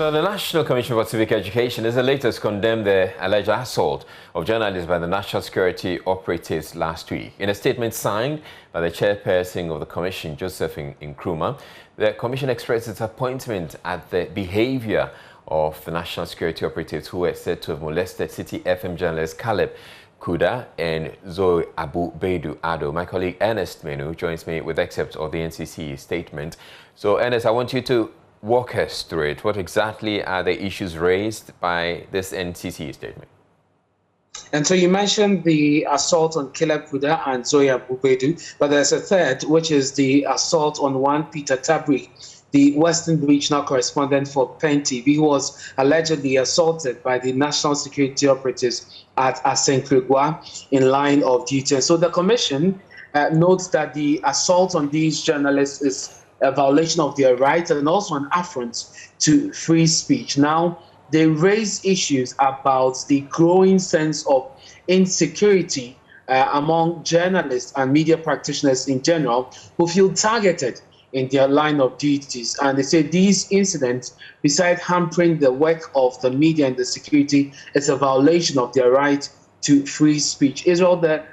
Well, the National Commission for Civic Education has latest condemned the alleged assault of journalists by the National Security Operatives last week. In a statement signed by the chairperson of the commission, Josephine Nkrumah, the commission expressed its disappointment at the behavior of the National Security Operatives who were said to have molested City FM journalists Caleb Kuda and Zoe Abu Beidu Ado. My colleague Ernest Menu joins me with excerpts of the NCCE statement. So, Ernest, I want you to walk us through it. What exactly are the issues raised by this NCCE statement? And so you mentioned the assault on Caleb Kuda and Zoe Abu Beidu, but there's a third, which is the assault on one Peter Tabri, the Western Regional Correspondent for PEN TV, who was allegedly assaulted by the National Security Operatives at Asenkrigwa in line of duty. And so the Commission notes that the assault on these journalists is a violation of their rights and also an affront to free speech. Now, they raise issues about the growing sense of insecurity among journalists and media practitioners in general who feel targeted in their line of duties. And they say these incidents, besides hampering the work of the media and the security, is a violation of their right to free speech. Israel, the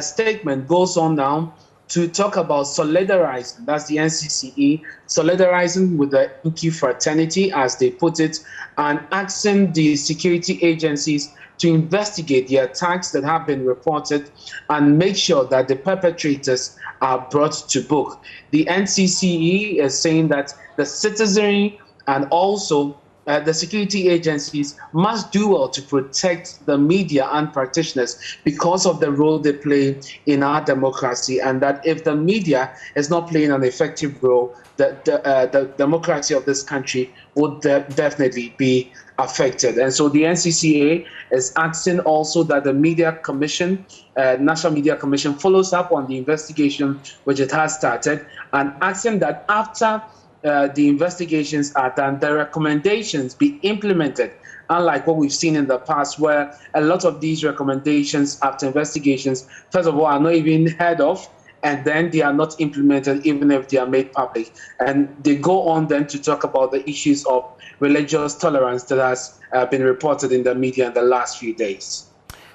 statement goes on now to talk about solidarizing, that's the NCCE, solidarizing with the Inky fraternity, as they put it, and asking the security agencies to investigate the attacks that have been reported and make sure that the perpetrators are brought to book. The NCCE is saying that the citizenry and also the security agencies must do well to protect the media and practitioners because of the role they play in our democracy, and that if the media is not playing an effective role, the democracy of this country would definitely be affected. And so the NCCA is asking also that the Media Commission, National Media Commission, follows up on the investigation which it has started, and asking that after the investigations are done, the recommendations be implemented, unlike what we've seen in the past, where a lot of these recommendations after investigations, first of all, are not even heard of, and then they are not implemented even if they are made public. And they go on then to talk about the issues of religious tolerance that has been reported in the media in the last few days.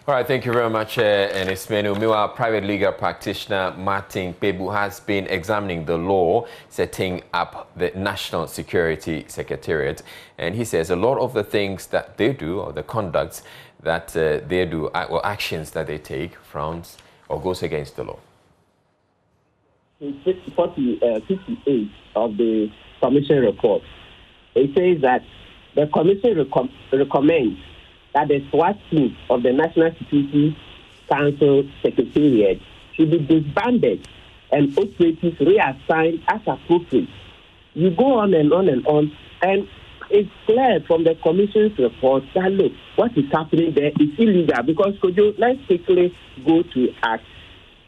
All right, thank you very much, Ernest Menu. Meanwhile, private legal practitioner Martin Pebu has been examining the law setting up the National Security Secretariat. And he says a lot of the things that they do, or the conducts that they do, or actions that they take, frowns or goes against the law. In 58 of the Commission report, it says that the Commission recommends that the SWAT team of the National Security Council Secretariat should be disbanded and operatives reassigned as appropriate. You go on and on and on, and it's clear from the Commission's report that, look, what is happening there is illegal. Because, Kojo, let's quickly go to Act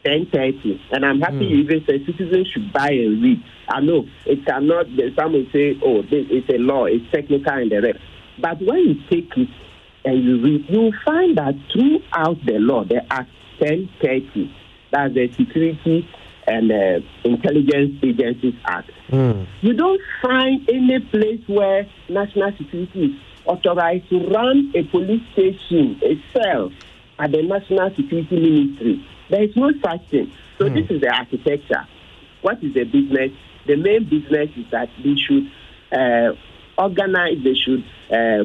1030, and I'm happy you even say citizens should buy and read. I know it cannot, some will say, oh, this is a law, it's technical and the rest. But when you take it and you read, you find that throughout the law, the Act 1030, that's the Security and Intelligence Agencies Act, you don't find any place where national security is authorized to run a police station itself at the National Security Ministry. There is no such thing. So this is the architecture. What is the business? The main business is that they should organize, they should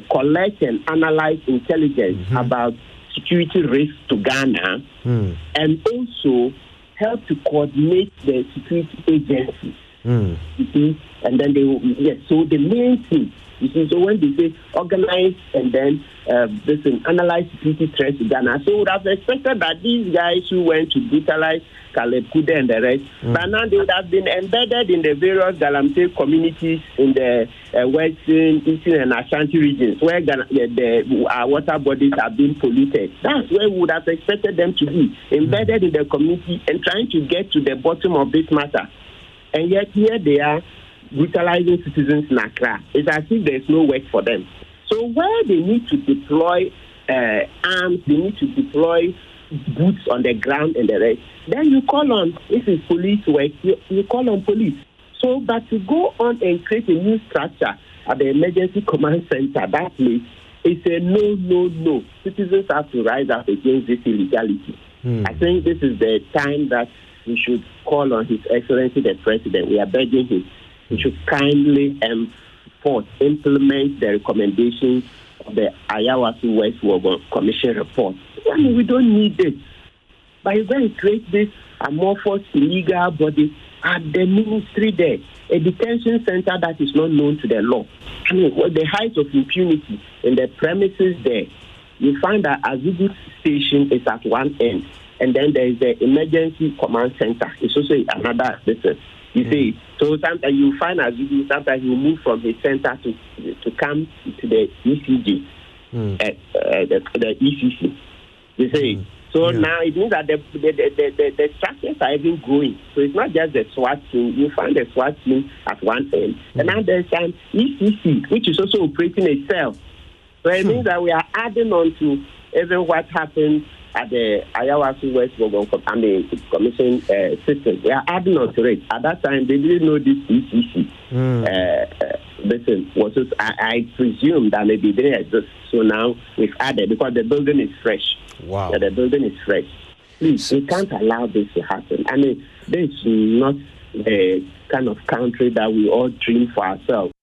collect and analyze intelligence about security risks to Ghana, and also help to coordinate the security agencies. You see, and then they will, yes. So the main thing, you see, so when they say organize and then analyze security threats to Ghana, so would have expected that these guys who went to brutalize Caleb Kuda and the rest, but now they would have been embedded in the various Galamsey communities in the Western, Eastern, and Ashanti regions where our water bodies have been polluted. That's where we would have expected them to be, embedded in the community and trying to get to the bottom of this matter. And yet here they are brutalizing citizens in Accra. It's as if there's no work for them. So where they need to deploy arms, they need to deploy boots on the ground and the rest, then you call on, if it's police work, you call on police. So, but to go on and create a new structure at the emergency command center, that place is a no. Citizens have to rise up against this illegality. I think this is the time that we should call on His Excellency the President. We are begging him. He should kindly implement the recommendations of the Ayawaso West Wogon Commission report. I mean, we don't need this. But you're going to create this amorphous illegal body at the ministry there, a detention center that is not known to the law. I mean, with the height of impunity in the premises there, you find that Azugu station is at one end, and then there is the emergency command center. It's also another business. You see, so sometimes you find Azugu, sometimes you move from the center to come to the ECG, the ECC. You see. So now it means that the structures are even growing. So it's not just the SWAT team. You find the SWAT team at one end. And now there's an ECC, which is also operating itself. So it means that we are adding on to even what happened at the Ayawaso West Wogon Commission system. We are adding on to it. At that time, they didn't know this ECC. I presume that maybe they didn't exist. So now we've added because the building is fresh. Wow. Yeah, the building is fresh. Please, we can't allow this to happen. I mean, this is not the kind of country that we all dream for ourselves.